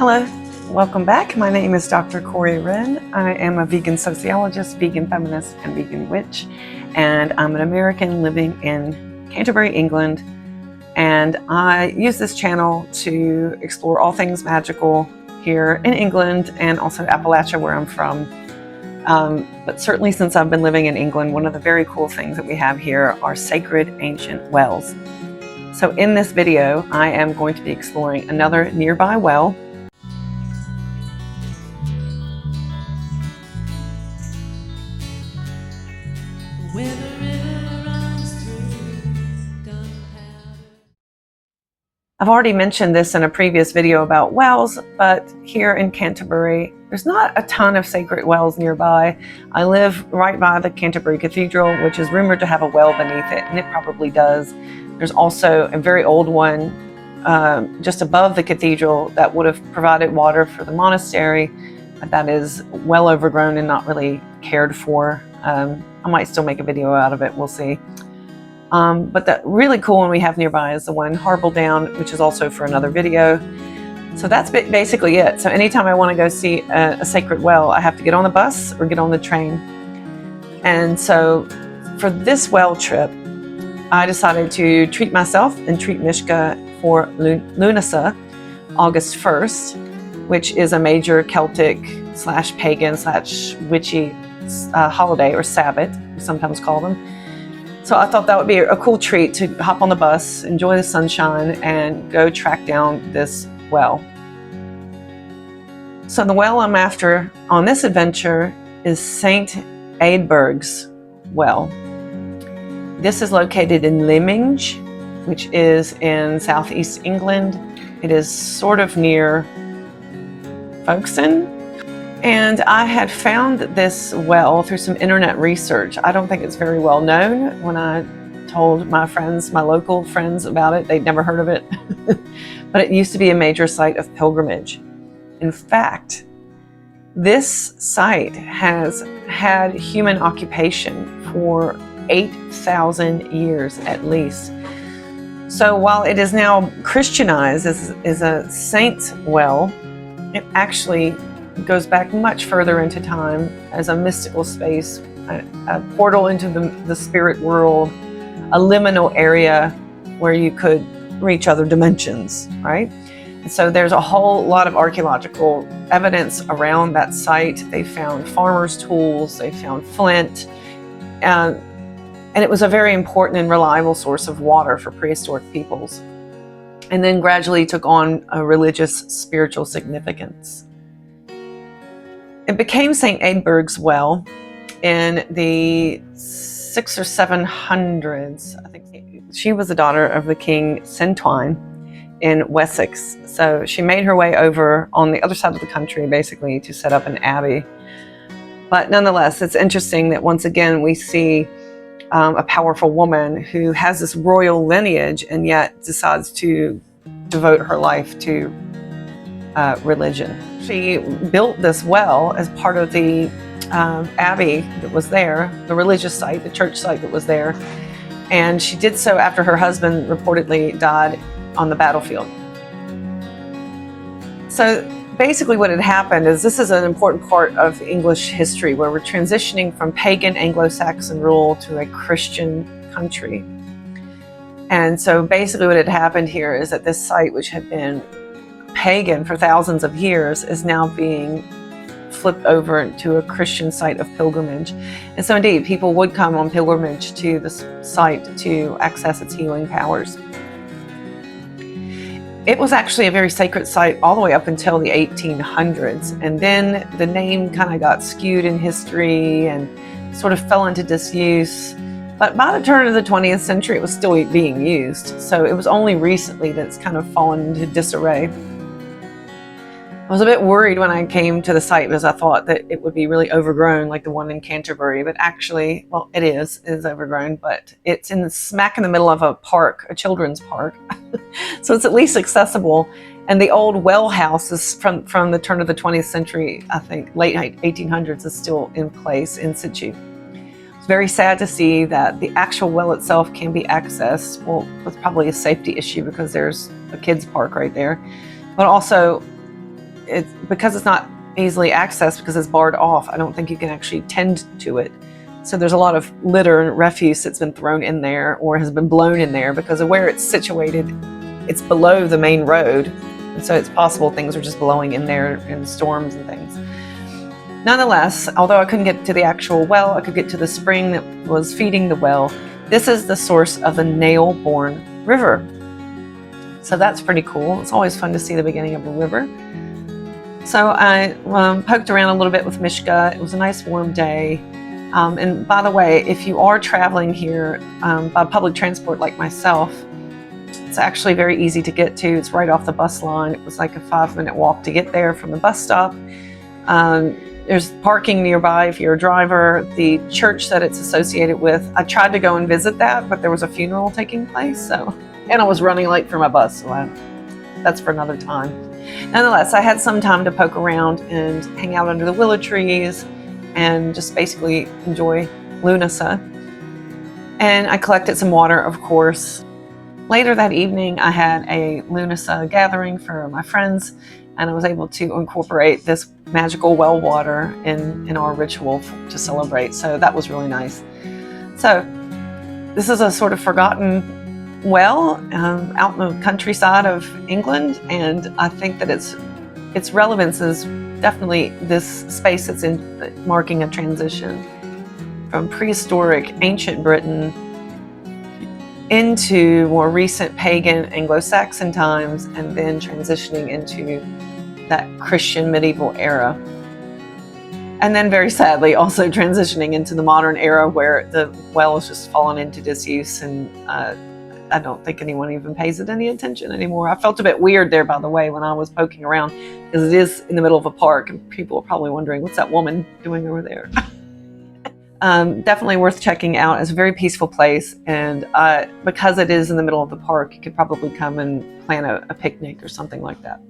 Hello, welcome back. My name is Dr. Corey Wren. I am a vegan sociologist, vegan feminist, and vegan witch, and I'm an American living in Canterbury, England, and I use this channel to explore all things magical here in England and also Appalachia, where I'm from. But certainly since I've been living in England, one of the very cool things that we have here are sacred ancient wells. So in this video, I am going to be exploring another nearby well. I've already mentioned this in a previous video about wells, but here in Canterbury, there's not a ton of sacred wells nearby. I live right by the Canterbury Cathedral, which is rumored to have a well beneath it, and it probably does. There's also a very old one just above the cathedral that would have provided water for the monastery, but that is well overgrown and not really cared for. I might still make a video out of it, we'll see. But the really cool one we have nearby is the one Harble Down, which is also for another video. So that's basically it. So anytime I want to go see a sacred well, I have to get on the bus or get on the train. And so for this well trip, I decided to treat myself and treat Mishka for Lughnasadh, August 1st, which is a major Celtic / pagan / witchy holiday, or Sabbath, we sometimes call them. So I thought that would be a cool treat to hop on the bus, enjoy the sunshine, and go track down this well. So the well I'm after on this adventure is St. Eadburgh's well. This is located in Lyminge, which is in southeast England. It is sort of near Folkestone. And I had found this well through some internet research. I don't think it's very well known. When I told my friends, my local friends about it, they'd never heard of it. But it used to be a major site of pilgrimage. In fact, this site has had human occupation for 8,000 years at least. So while it is now Christianized as a saint's well, it actually goes back much further into time as a mystical space, a portal into the spirit world, a liminal area where you could reach other dimensions, right? And so there's a whole lot of archaeological evidence around that site. They found farmers' tools, they found flint, and it was a very important and reliable source of water for prehistoric peoples, and then gradually took on a religious, spiritual significance. It became St. Eadburgh's well in the 600s or 700s. I think she was the daughter of the King Centwine in Wessex. So she made her way over on the other side of the country, basically, to set up an abbey. But nonetheless, it's interesting that once again we see a powerful woman who has this royal lineage and yet decides to devote her life to religion. She built this well as part of the abbey that was there, the religious site, the church site that was there. And she did so after her husband reportedly died on the battlefield. So basically what had happened is, this is an important part of English history where we're transitioning from pagan Anglo-Saxon rule to a Christian country. And so basically what had happened here is that this site, which had been pagan for thousands of years, is now being flipped over to a Christian site of pilgrimage. And so indeed, people would come on pilgrimage to this site to access its healing powers. It was actually a very sacred site all the way up until the 1800s. And then the name kind of got skewed in history and sort of fell into disuse. But by the turn of the 20th century, it was still being used. So it was only recently that it's kind of fallen into disarray. I was a bit worried when I came to the site because I thought that it would be really overgrown like the one in Canterbury, but actually, well, it is overgrown, but it's smack in the middle of a park, a children's park. So it's at least accessible. And the old well house is from the turn of the 20th century, I think late 1800s, is still in place in situ. It's very sad to see that the actual well itself can be accessed. Well, it's probably a safety issue because there's a kids park right there, but also because it's not easily accessed, because it's barred off, I don't think you can actually tend to it. So there's a lot of litter and refuse that's been thrown in there or has been blown in there because of where it's situated. It's below the main road, and so it's possible things are just blowing in there in storms and things. Nonetheless, although I couldn't get to the actual well, I could get to the spring that was feeding the well. This is the source of the Nailbourne River. So that's pretty cool. It's always fun to see the beginning of a river. So I poked around a little bit with Mishka. It was a nice warm day. And by the way, if you are traveling here by public transport like myself, it's actually very easy to get to. It's right off the bus line. It was like a 5-minute walk to get there from the bus stop. There's parking nearby if you're a driver. The church that it's associated with, I tried to go and visit that, but there was a funeral taking place, and I was running late for my bus, so that's for another time. Nonetheless, I had some time to poke around and hang out under the willow trees and just basically enjoy Lughnasadh. And I collected some water, of course. Later that evening, I had a Lughnasadh gathering for my friends, and I was able to incorporate this magical well water in our ritual to celebrate. So that was really nice. So this is a sort of forgotten well out in the countryside of England, and I think that its relevance is definitely this space that's marking a transition from prehistoric ancient Britain into more recent pagan Anglo-Saxon times, and then transitioning into that Christian medieval era. And then very sadly also transitioning into the modern era where the well has just fallen into disuse, and I don't think anyone even pays it any attention anymore. I felt a bit weird there, by the way, when I was poking around, because it is in the middle of a park and people are probably wondering, what's that woman doing over there? Definitely worth checking out. It's a very peaceful place, and because it is in the middle of the park, you could probably come and plan a picnic or something like that.